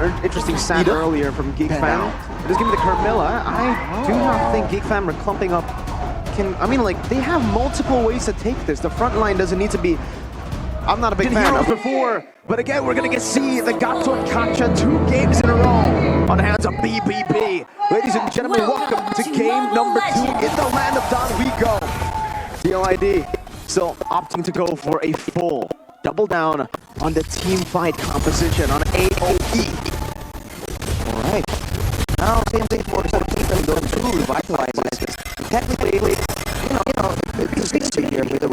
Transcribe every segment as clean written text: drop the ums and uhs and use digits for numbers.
an interesting stat earlier from Geek Fam. Just give me the Carmilla. I do not think Geek Fam are clumping up. I mean, like, they have multiple ways to take this. The front line doesn't need to be... I'm not a big fan of before, but again, we're gonna see the Gato and Kacha 2 games in a row on the hands of BBB. Ladies and gentlemen, welcome to game number 2 in the land of Don we go. TLID still opting to go for a full double down on the team fight composition on AOE. All right. Now, same thing for keep them going to revitalize this. Technically, you know, it's good here with the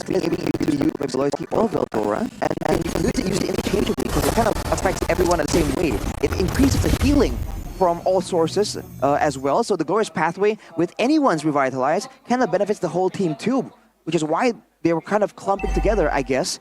maybe you can use Veloci or Veldora, and you can use it interchangeably because it kind of affects everyone in the same way. It increases the healing from all sources as well, so the Glorious Pathway with anyone's revitalized kind of benefits the whole team too, which is why they were kind of clumping together, I guess.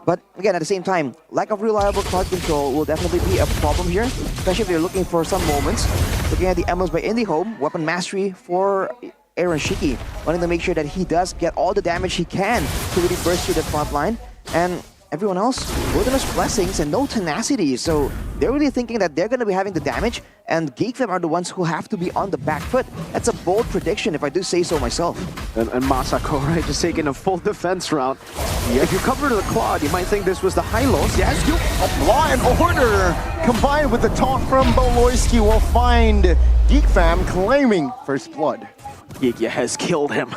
But again, at the same time, lack of reliable crowd control will definitely be a problem here, especially if you're looking for some moments. Looking at the emblems by IndyHome, weapon mastery for Aaron Shiki, wanting to make sure that he does get all the damage he can to really burst through the front line. And everyone else, Wilderness Blessings and no tenacity. So they're really thinking that they're going to be having the damage, and Geek Fam are the ones who have to be on the back foot. That's a bold prediction, if I do say so myself. And Masako, right, just taking a full defense route. Yeah. If you cover the Claude, you might think this was the Hylos. Yes, a Law and Order combined with the taunt from Beloyski will find Geek Fam claiming first blood. Geek has killed him.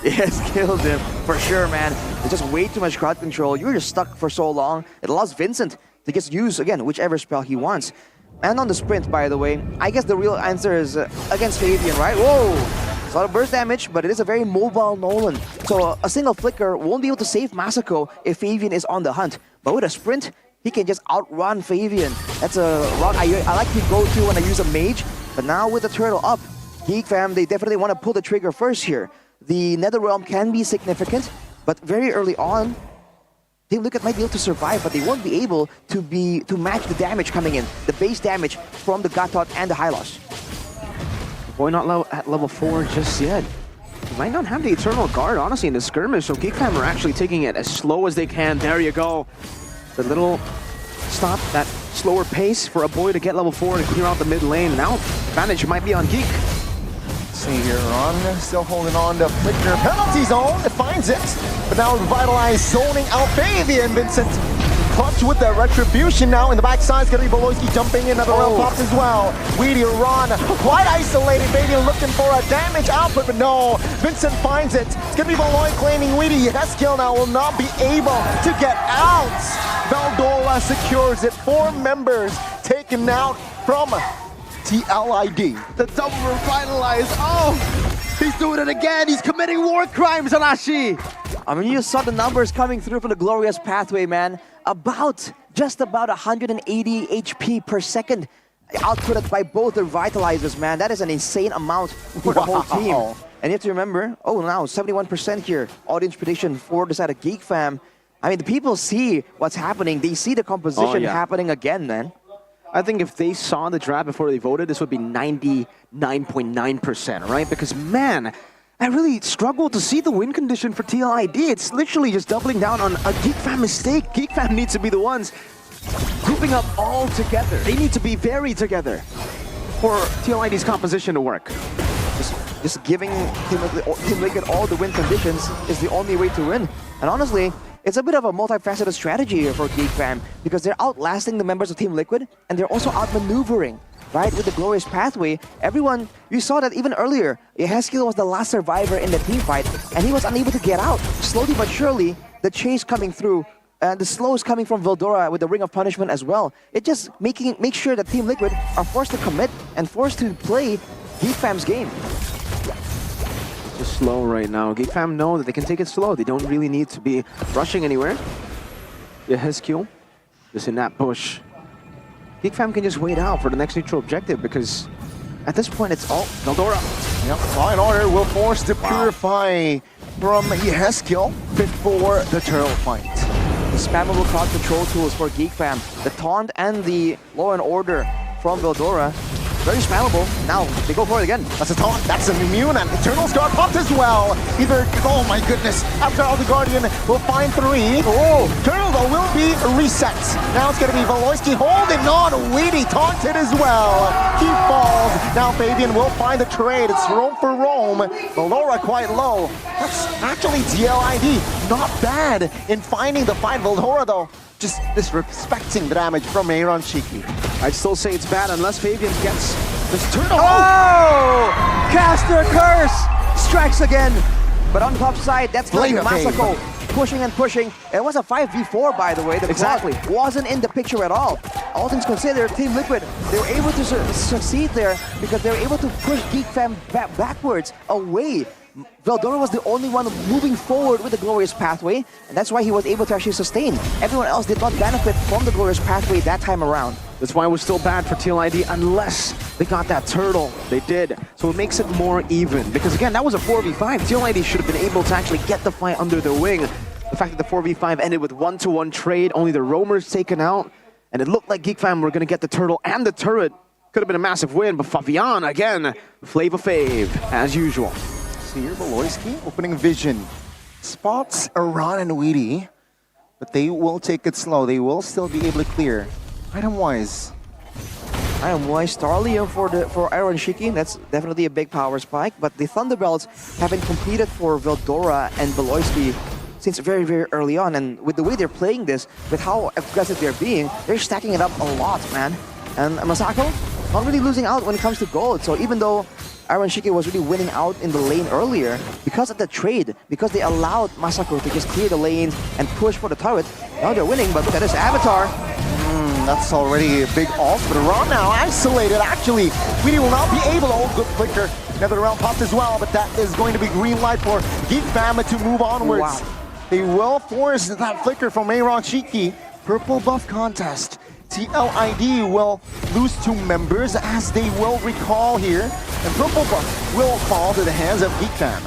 It has killed him, for sure, man. It's just way too much crowd control. You're just stuck for so long. It allows Vincent to just use, again, whichever spell he wants. And on the sprint, by the way, I guess the real answer is against Fabian, right? Whoa! It's a lot of burst damage, but it is a very mobile Nolan. So a single flicker won't be able to save Masako if Fabian is on the hunt. But with a sprint, he can just outrun Fabian. That's a route I like to go to when I use a mage. But now with the turtle up, Geek Fam, they definitely want to pull the trigger first here. The Netherrealm can be significant, but very early on, Team Liquid might be able to survive, but they won't be able to match the damage coming in, the base damage from the Gatot and the Hylos. Boy, not at level 4 just yet. He might not have the Eternal Guard, honestly, in the skirmish, so Geek Fam are actually taking it as slow as they can. There you go. The little stop, that slower pace for a boy to get level 4 and clear out the mid lane. Now, advantage might be on Geek. See here, Ron still holding on to Flicker. Penalty zone, it finds it. But now revitalized, zoning out Fabian. Vincent clutch with the retribution now. In the backside is going to be Beloyski jumping in. Another round pops as well. Weedy, Ron, quite isolated. Fabian looking for a damage output, but no. Vincent finds it. It's going to be Beloy claiming Weedy. Yes, kill now will not be able to get out. Veldora secures it. 4 members taken out from TLID. The double revitalize. Oh, he's doing it again. He's committing war crimes on Ashi. I mean, you saw the numbers coming through from the Glorious Pathway, man. Just about 180 HP per second outputted by both the revitalizers, man. That is an insane amount for the whole team. And you have to remember, oh, now 71% here. Audience prediction for the side of Geek Fam. I mean, the people see what's happening. They see the composition happening again, man. I think if they saw the draft before they voted, this would be 99.9%, right? Because, man, I really struggle to see the win condition for TLID. It's literally just doubling down on a Geek Fam mistake. Geek Fam needs to be the ones grouping up all together. They need to be very together for TLID's composition to work. Just giving Team Liquid all the win conditions is the only way to win. And honestly, it's a bit of a multifaceted strategy here for Geek Fam because they're outlasting the members of Team Liquid and they're also outmaneuvering, right? With the Glorious Pathway, everyone, you saw that even earlier, Yeheskiel was the last survivor in the team fight and he was unable to get out. Slowly but surely, the chase coming through, the slows coming from Veldora with the Ring of Punishment as well. It just makes sure that Team Liquid are forced to commit and forced to play Geek Fam's game. Just slow right now. Geek Fam know that they can take it slow. They don't really need to be rushing anywhere. Yeheskiel just in that bush. Geek Fam can just wait out for the next neutral objective because at this point it's all Veldora. Yep, Law and Order will force to purify from Yeheskiel before the turtle fight. The spammable crowd control tools for Geek Fam. The taunt and the Law and Order from Veldora very spammable. Now, they go for it again. That's a taunt, that's an immune, and Eternal Scar popped as well. Either, oh my goodness, after all, the Guardian will find 3. Oh, Eternal though will be reset. Now it's gonna be Valoisky holding on, Weedy taunted as well. He falls, now Fabian will find the trade. It's roam for roam. Valdora quite low. That's actually TLID, not bad in finding the fight. Valdora though, just disrespecting the damage from Aaron Shiki. I'd still say it's bad unless Fabian gets this turn. Oh! Caster Curse strikes again. But on the top side, that's going to be Masako pushing and pushing. It was a 5v4, by the way. The exactly wasn't in the picture at all. All things considered, Team Liquid, they were able to succeed there because they were able to push Geek Fam backwards, away. Valdora was the only one moving forward with the glorious pathway, and that's why he was able to actually sustain. Everyone else did not benefit from the glorious pathway that time around. That's why it was still bad for TLID unless they got that turtle. They did. So it makes it more even. Because again, that was a 4v5. TLID should have been able to actually get the fight under their wing. The fact that the 4v5 ended with 1-to-1 trade, only the roamers taken out, and it looked like Geek Fam were going to get the turtle and the turret. Could have been a massive win, but Fabian, again, Flavor Fave, as usual. So here, Valoisky opening vision. Spots Aran and Weedy, but they will take it slow. They will still be able to clear. Item-wise. Item-wise, Starlier for Aaron Shiki. That's definitely a big power spike, but the Thunderbelts have been completed for Valdora and Valoisky since very, very early on. And with the way they're playing this, with how aggressive they're being, they're stacking it up a lot, man. And Masako, not really losing out when it comes to gold. So even though Aaron Shiki was really winning out in the lane earlier, because of the trade, because they allowed Masako to just clear the lanes and push for the turret, now they're winning. But look at this Avatar. That's already a big ult, but Aran now isolated. Actually, Weedy will not be able to hold good flicker. Another round popped as well, but that is going to be green light for Geek Fam to move onwards. Wow. They will force that flicker from Aaron Shiki. Purple buff contest. TLID will lose 2 members as they will recall here, and purple buff will fall to the hands of Geek Fam.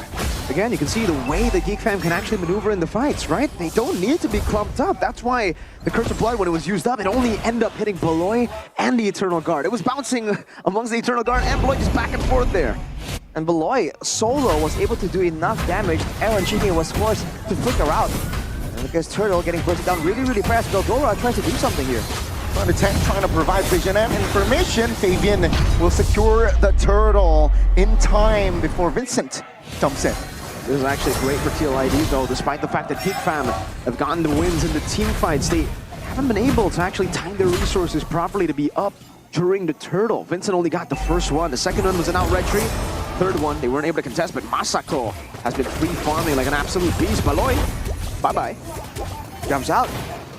Again, you can see the way that Geek Fam can actually maneuver in the fights, right? They don't need to be clumped up. That's why the Curse of Blood, when it was used up, it only ended up hitting Beloy and the Eternal Guard. It was bouncing amongst the Eternal Guard and Beloy just back and forth there. And Beloy solo was able to do enough damage. Aaron Shiki was forced to flicker out. And because Turtle getting bursted down really, really fast. Valdora tries to do something here. Trying to provide vision and information. Fabian will secure the turtle in time before Vincent jumps in. This is actually great for TLID though, despite the fact that Geek Fam have gotten the wins in the team fights. They haven't been able to actually time their resources properly to be up during the turtle. Vincent only got the first one. The second one was an outright retreat. Third one, they weren't able to contest, but Masako has been free farming like an absolute beast. Baloy, bye-bye. Jumps out.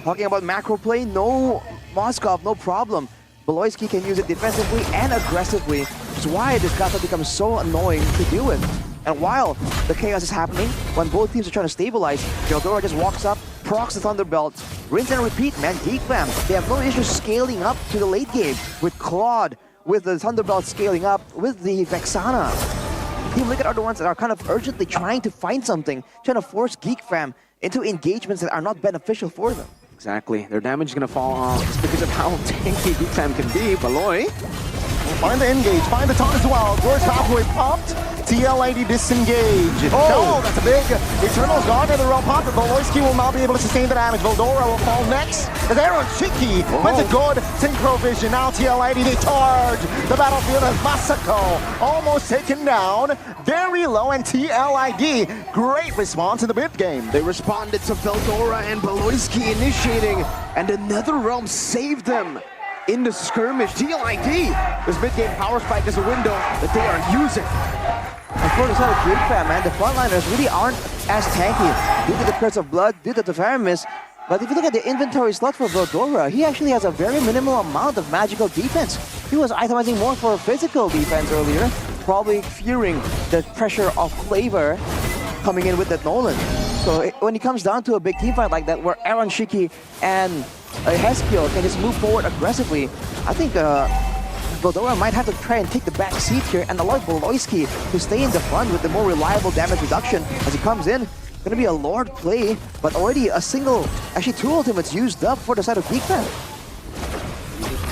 Talking about macro play, no Moskov, no problem. Beloisky can use it defensively and aggressively, which is why this Gata becomes so annoying to deal with. And while the chaos is happening, when both teams are trying to stabilize, Valdora just walks up, procs the Thunderbelt, rinse and repeat, man. Geek Fam, they have no issue scaling up to the late game with Claude, with the Thunderbelt scaling up, with the Vexana. Team Liquid are the ones that are kind of urgently trying to find something, trying to force Geek Fam into engagements that are not beneficial for them. Exactly. Their damage is going to fall off just because of how tanky Geek Fam can be. Baloy. Find the engage, find the taunt as well. Glorious pathway popped. TLID disengage. Oh, that's a big Eternal's Guard in the row pop. Valoisky will not be able to sustain the damage. Valdora will fall next. As Aaron Shiki went to good synchro vision. Now TLID, they charge the battlefield as Masako almost taken down. Very low, and TLID, great response in the mid game. They responded to Valdora and Valoisky initiating, and another realm saved them. In the skirmish, TLID, this mid-game power spike is a window that they are using. And for the side of Geek Fam, man, the frontliners really aren't as tanky due to the Curse of Blood, due to the Faramis. But if you look at the inventory slot for Valdora, he actually has a very minimal amount of magical defense. He was itemizing more for physical defense earlier, probably fearing the pressure of Flavor coming in with that Nolan. So when it comes down to a big team fight like that, where Aaron Shiki and Heskill can just move forward aggressively, I think Valdora might have to try and take the back seat here and allow Beloisky to stay in the front with the more reliable damage reduction as he comes in. Gonna be a Lord play, but already a single, actually 2 ultimates used up for the side of Geek Fam.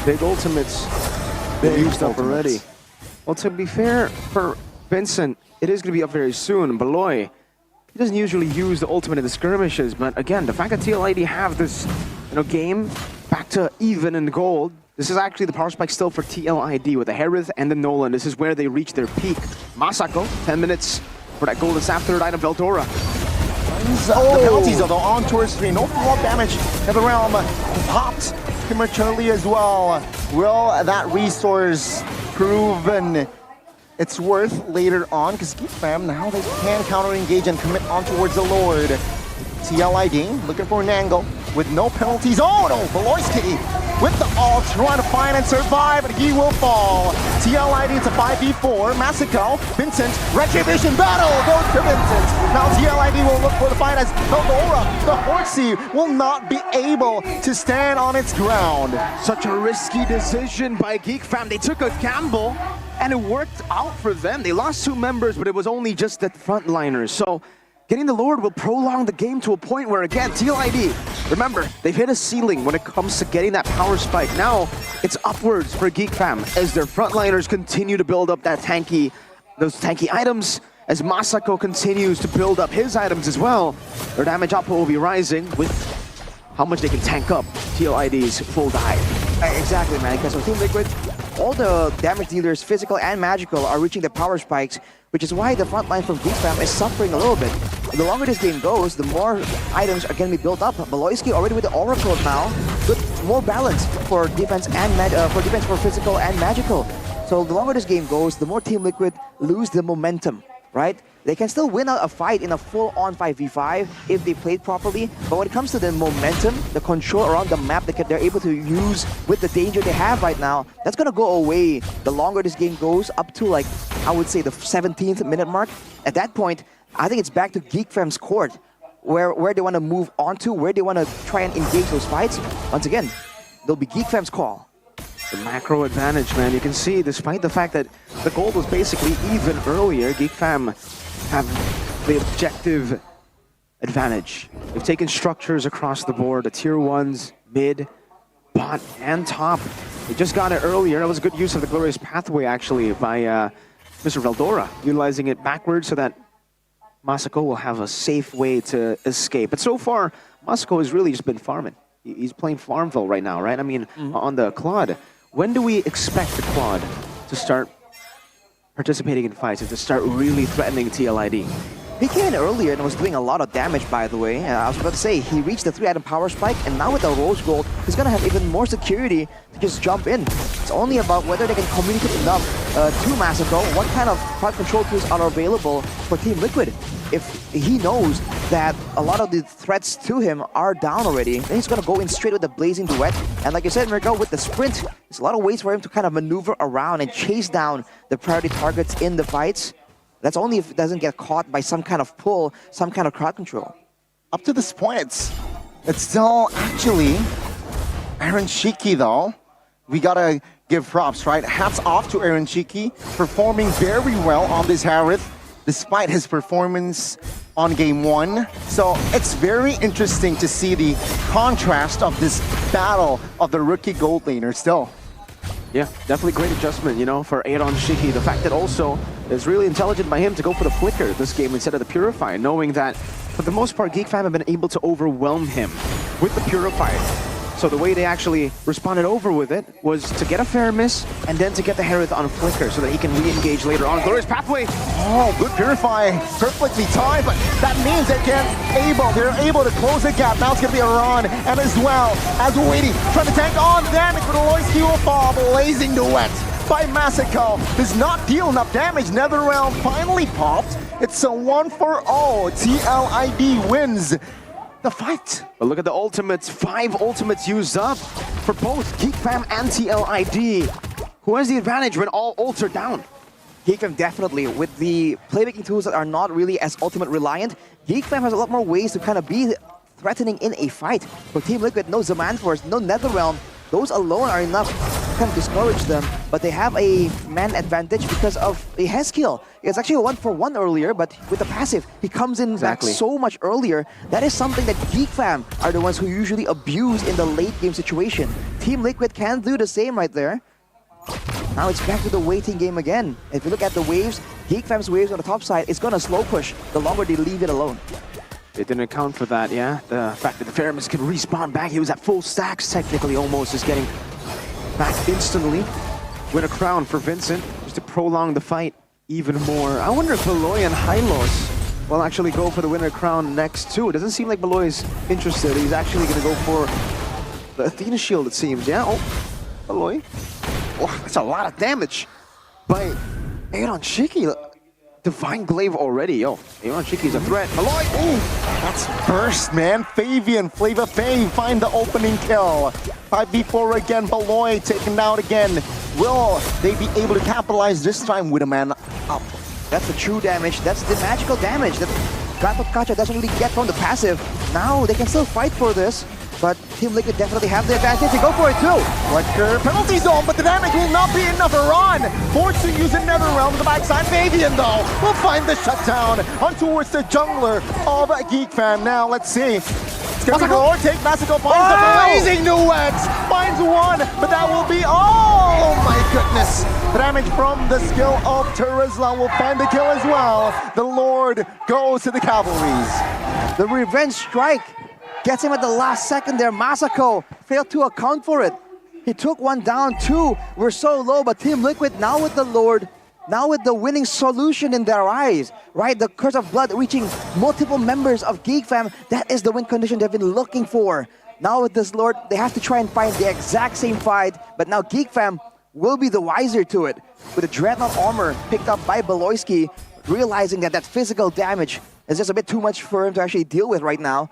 Big ultimates used up already. Well, to be fair, for Vincent, it is going to be up very soon. Beloy, he doesn't usually use the ultimate in the skirmishes, but again, the fact that TLID have this, game back to even in gold. This is actually the power spike still for TLID with the Harith and the Nolan. This is where they reach their peak. Masako, 10 minutes for that golden staff, third item, Veldora. The penalties, although on towards 3, no fall damage. Nether Realm popped prematurely as well. Will that resource proven its worth later on? Because Geek Fam, now they can counter-engage and commit on towards the Lord. TLID looking for an angle with no penalties. Oh no, Beloyski with the ult, trying to find and survive, but he will fall. TLID, it's a 5v4. Masako, Vincent, Retribution battle goes to Vincent. Now TLID will look for the fight as Veldora, the horsey, will not be able to stand on its ground. Such a risky decision by Geek Fam. They took a gamble, and it worked out for them. They lost 2 members, but it was only just the frontliners. So getting the Lord will prolong the game to a point where, again, TLID, remember, they've hit a ceiling when it comes to getting that power spike. Now, it's upwards for Geek Fam as their frontliners continue to build up those tanky items, as Masako continues to build up his items as well. Their damage output will be rising with how much they can tank up TLID's full dive. Exactly, man, because on Team Liquid, all the damage dealers, physical and magical, are reaching the power spikes, which is why the front line from Geek Fam is suffering a little bit. The longer this game goes, the more items are going to be built up. Beloyski already with the Oracle now, with more balance for defense and for physical and magical. So the longer this game goes, the more Team Liquid lose the momentum, right? They can still win out a fight in a full-on 5v5 if they played properly, but when it comes to the momentum, the control around the map that they're able to use with the danger they have right now, that's going to go away the longer this game goes, up to, like, I would say the 17th minute mark. At that point, I think it's back to Geek Fam's court, where they want to move on to, where they want to try and engage those fights. Once again, it'll be Geek Fam's call. The macro advantage, man. You can see, despite the fact that the gold was basically even earlier, Geek Fam have the objective advantage. They've taken structures across the board, the tier 1s, mid, bot, and top. They just got it earlier. That was a good use of the Glorious Pathway, actually, by Mr. Veldora, utilizing it backwards so that Masako will have a safe way to escape. But so far, Masako has really just been farming. He's playing Farmville right now, right? I mean, on the Claude. When do we expect the Claude to start participating in fights and to start really threatening TLID? He came in earlier and was doing a lot of damage, by the way. I was about to say, he reached the 3-item power spike, and now with the Rose Gold, he's going to have even more security to just jump in. It's only about whether they can communicate enough to Masako, what kind of crowd control tools are available for Team Liquid. If he knows that a lot of the threats to him are down already, then he's going to go in straight with the Blazing Duet. And like you said, Mirko, with the sprint, there's a lot of ways for him to kind of maneuver around and chase down the priority targets in the fights. That's only if it doesn't get caught by some kind of pull, some kind of crowd control. Up to this point, it's still actually Aaron Shiki, though. We gotta give props, right? Hats off to Aaron Shiki, performing very well on this Harith, despite his performance on game 1. So it's very interesting to see the contrast of this battle of the rookie gold laner still. Yeah, definitely great adjustment, for Aaron Shiki. The fact that also it's really intelligent by him to go for the Flicker this game instead of the Purify, knowing that for the most part, Geek Fam have been able to overwhelm him with the Purify. So the way they actually responded over with it was to get a fair miss and then to get the Harith on Flicker so that he can re-engage later on. Glorious Pathway! Oh, good Purify. Perfectly timed, but that means they're able to close the gap. Now it's going to be a run, and as well as waiting, trying to tank on the damage, but Aloyski will fall. Blazing Duet by Masako does not deal enough damage. NetherRealm finally popped. It's a 1-for-0. TLID wins the fight. But look at the ultimates. 5 ultimates used up for both Geek Fam and TLID. Who has the advantage when all ults are down? Geek Fam definitely, with the playmaking tools that are not really as ultimate reliant, Geek Fam has a lot more ways to kind of be threatening in a fight. For Team Liquid, no Zaman Force, no NetherRealm. Those alone are enough to kind of discourage them, but they have a man advantage because of a Heskill. It's actually a 1-for-1 earlier, but with the passive, he comes in back so much earlier. That is something that Geek Fam are the ones who usually abuse in the late game situation. Team Liquid can do the same right there. Now it's back to the waiting game again. If you look at the waves, Geek Fam's waves on the top side, it's gonna slow push the longer they leave it alone. They didn't account for that, yeah? The fact that the Ferris can respawn back. He was at full stacks, technically, almost just getting back instantly. Win a crown for Vincent, just to prolong the fight even more. I wonder if Beloy and Hylos will actually go for the winner crown next too. It doesn't seem like Beloy is interested. He's actually going to go for the Athena shield, it seems, yeah? Oh, Beloy. Oh, that's a lot of damage by Aaron Shiki. Divine Glaive already, yo. Aaron Shiki's a threat. Beloy, ooh! That's burst, man. Fabian, Flava Fav find the opening kill. 5v4 again, Beloy taken out again. Will they be able to capitalize this time with a man up? That's the true damage. That's the magical damage that Kacha doesn't really get from the passive. Now they can still fight for this, but Team Liquid definitely have the advantage. They go for it too. Flicker, penalty zone, but the damage will not be enough. Ron forced to use another realm to the backside. Fabian though will find the shutdown on towards the jungler of Geek Fam. Now let's see. It's gonna be Lord take Masako finds the blazing new X, finds one, but that will be oh my goodness. The damage from the skill of Terizla will find the kill as well. The Lord goes to the cavalries. The revenge strike gets him at the last second there. Masako failed to account for it. He took one down, two. We're so low, but Team Liquid now with the Lord, now with the winning solution in their eyes, right? The Curse of Blood reaching multiple members of Geek Fam. That is the win condition they've been looking for. Now with this Lord, they have to try and find the exact same fight, but now Geek Fam will be the wiser to it. With the Dreadnought armor picked up by Beloyski, realizing that that physical damage is just a bit too much for him to actually deal with right now.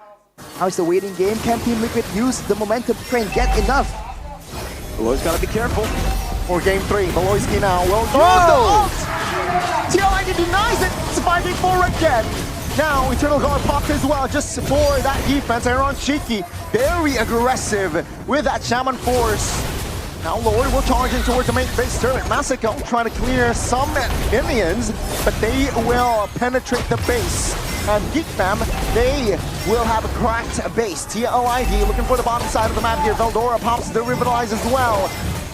Now it's the waiting game. Can Team Liquid use the momentum to try and get enough? Beloy's got to be careful. For game 3, Beloyski now will use the ult! TLID denies it! It's 5v4 again! Now, Eternal Guard popped as well, just for that defense. Aaron Shiki, very aggressive with that Shaman Force. Now Lord will charge in towards the main base turret. Masako trying to clear some minions, but they will penetrate the base. And Geek Fam, they will have a cracked base. TLID looking for the bottom side of the map here. Veldora pops the Revitalize as well.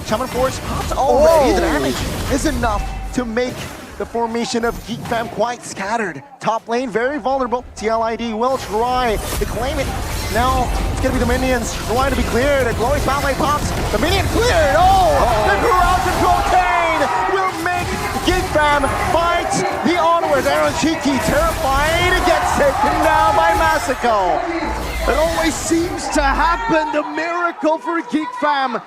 Shaman Force popped already. The damage is enough to make the formation of Geek Fam quite scattered. Top lane very vulnerable. TLID will try to claim it. Now it's gonna be the minions trying to be cleared. A glowing spotlight pops. The minion cleared. The crowd control Kane will make Geek Fam fight the onwards. Aaron Shiki terrified, gets taken down by Masako. It always seems to happen. The miracle for Geek Fam.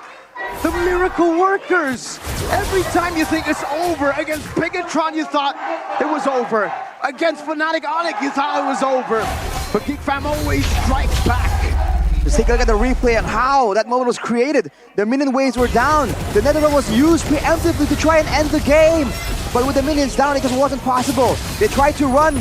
The miracle workers. Every time you think it's over, against Bigatron you thought it was over. Against Fnatic Onyx you thought it was over. But Geek Fam always strikes back. Just take a look at the replay and how that moment was created. The minion waves were down. The Netherrealm was used preemptively to try and end the game. But with the minions down, it just wasn't possible. They tried to run,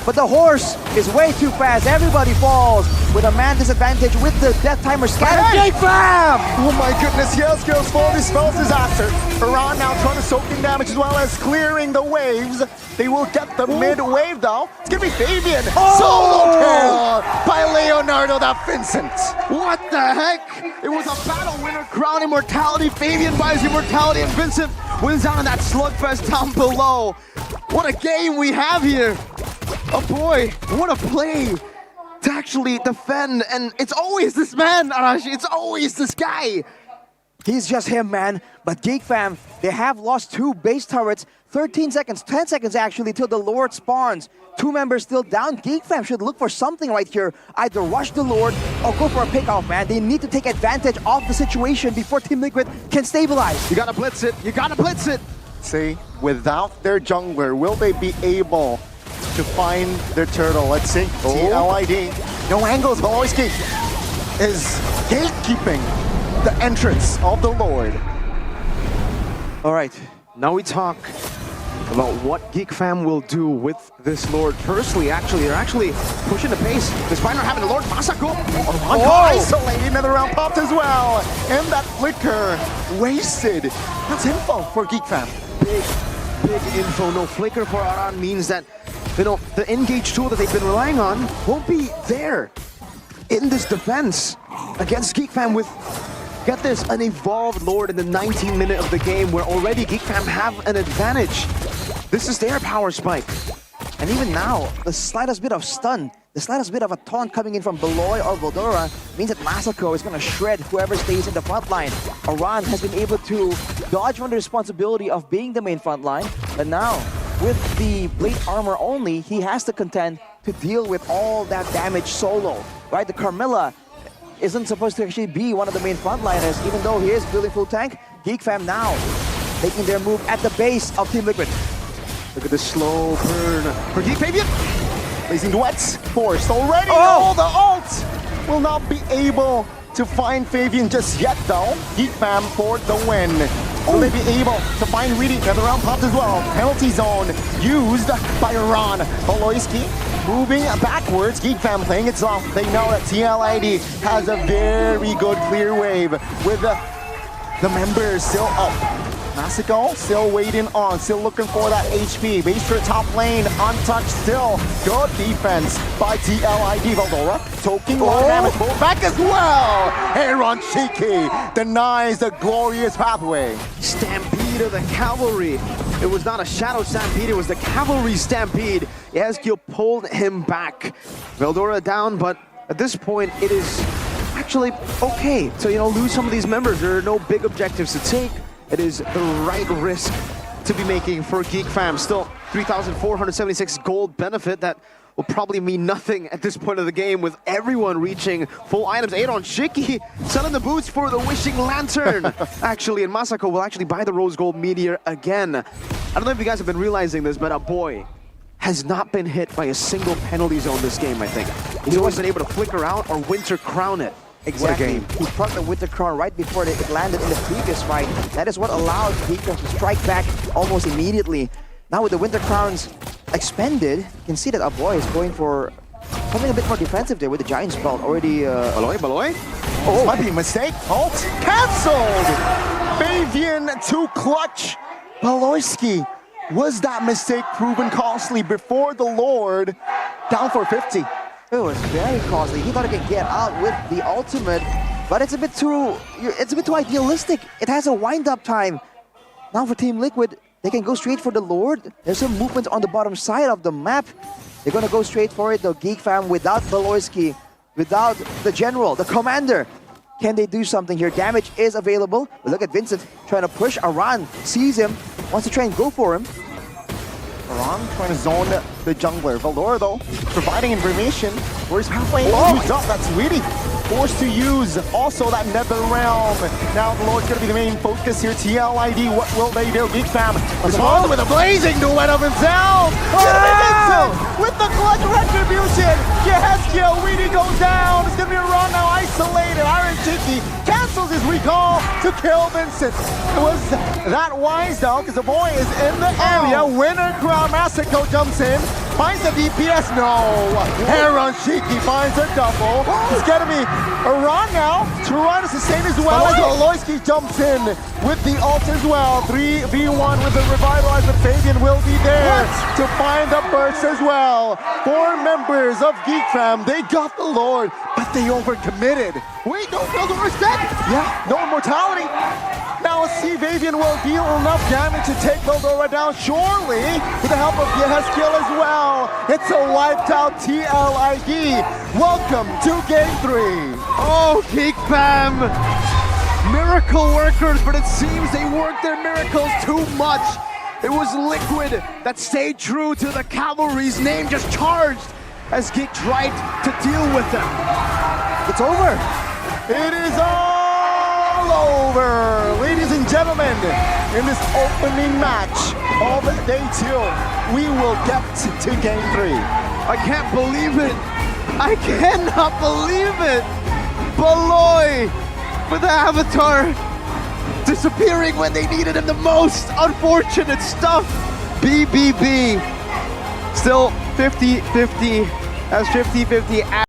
but the horse is way too fast. Everybody falls with a man disadvantage with the death timer scattered. Geek Fam! Oh my goodness, yes, girls, for this spell's disaster. Iran now trying to soak in damage as well as clearing the waves. They will get the mid wave though. It's gonna be Fabian. Solo kill by Leonardo da Vincent. What the heck? It was a battle winner, crown immortality. Fabian buys immortality and Vincent wins down in that slugfest down below. What a game we have here. Oh boy, what a play to actually defend. And it's always this man, Arashi. It's always this guy. He's just him, man. But Geek Fam, they have lost 2 base turrets. 13 seconds, 10 seconds actually, till the Lord spawns. 2 members still down. Geek Fam should look for something right here. Either rush the Lord or go for a pickoff, man. They need to take advantage of the situation before Team Liquid can stabilize. You gotta blitz it. You gotta blitz it. See, without their jungler, will they be able to find their turtle? Let's see. TLID. No angles. Beloyski is gatekeeping the entrance of the Lord. All right, now we talk about what Geek Fam will do with this Lord. Firstly, they're actually pushing the pace, despite not having the Lord Masako. Isolated, another round popped as well. And that flicker wasted. That's info for Geek Fam. Big info. No flicker for Aran means that, you know, the engage tool that they've been relying on won't be there in this defense against Geek Fam with get this, an evolved Lord in the 19th minute of the game where already Geek Fam have an advantage. This is their power spike. And even now, the slightest bit of stun, the slightest bit of a taunt coming in from Beloy or Voldora means that Masako is going to shred whoever stays in the front line. Aran has been able to dodge from the responsibility of being the main front line, but now, with the Blade Armor only, he has to contend to deal with all that damage solo, right? The Carmilla isn't supposed to actually be one of the main frontliners, even though he is building full tank. Geek Fam now making their move at the base of Team Liquid. Look at the slow burn for Geek Fabian. Blazing duets forced already. Oh, the ult will not be able to find Fabian just yet though. Geek Fam for the win. Will they be able to find Reedy? The round popped as well. Penalty zone used by Iran. Boloyski moving backwards. Geek Fam playing it soft. They know that TLID has a very good clear wave with the members still up. Masako still waiting on, still looking for that HP. Base for top lane, untouched still. Good defense by TLID. Voldora taking a lot of damage. Pull back as well. Aaron Shiki denies the glorious pathway. Stampede of the cavalry. It was not a shadow stampede, it was the cavalry stampede. Yazkiel pulled him back. Veldora down, but at this point it is actually okay to lose some of these members. There are no big objectives to take. It is the right risk to be making for Geek Fam. Still 3,476 gold benefit that will probably mean nothing at this point of the game with everyone reaching full items. Aaron Shiki selling the boots for the Wishing Lantern. Actually, and Masako will actually buy the Rose Gold Meteor again. I don't know if you guys have been realizing this, but our boy has not been hit by a single penalty zone this game, I think. He's always been able to flicker out or Winter Crown it. Exactly. He proc the Winter Crown right before it landed in the previous fight. That is what allowed Geek to strike back almost immediately. Now with the Winter Crowns expended, you can see that our boy is going for something a bit more defensive there with the Giant Spell already. Beloy? Oh, might be a mistake. Ult cancelled. Fabian to clutch. Baloyski. Was that mistake proven costly before the Lord? Down for 50. It was very costly. He thought he could get out with the ultimate, but it's a bit too idealistic. It has a wind-up time. Now for Team Liquid, they can go straight for the Lord. There's some movement on the bottom side of the map. They're gonna go straight for it, the Geek Fam, without Beloyski, without the General, the Commander. Can they do something here? Damage is available. But look at Vincent trying to push. Aran sees him, wants to try and go for him. Aran trying to zone the jungler. Veldora though, providing information. Where's halfway? Used up, that's Weedy. Forced to use also that Nether Realm. Now the Lord's gonna be the main focus here. TLID, what will they do? Geek Fam respond with a blazing duet of himself. With the clutch retribution. Yehezkiel, Weedy goes down. It's gonna be Aran now isolated. Iron Tiki cancels his recall to kill Vincent. It was that wise though, because the boy is in the area. Winter Crown Masako jumps in, finds the DPS. No, Aaron Shiki finds a double. It's gonna be Aran now, trying to sustain as well as Oloyski jumps in with the ult as well. 3v1 with the revitalized, but Fabian will be there to find the burst as well. 4 members of Geek Fam, they got the Lord, but they overcommitted. Wait, no, Veldora's dead. Yeah, no immortality. Now let's see if Fabian will deal enough damage to take Veldora down, surely, with the help of Yehezkiel as well. It's a wiped out TLID. Welcome to Game 3. Oh, Geek Fam! Miracle workers, but it seems they worked their miracles too much. It was Liquid that stayed true to the Cavalry's name, just charged as Geek tried to deal with them. It's over. It is all over, ladies and gentlemen. In this opening match of day 2, we will get to Game 3. I can't believe it. I cannot believe it. Beloy with the Avatar disappearing when they needed him the most. Unfortunate stuff. BBB. Still 50-50. That's 50-50.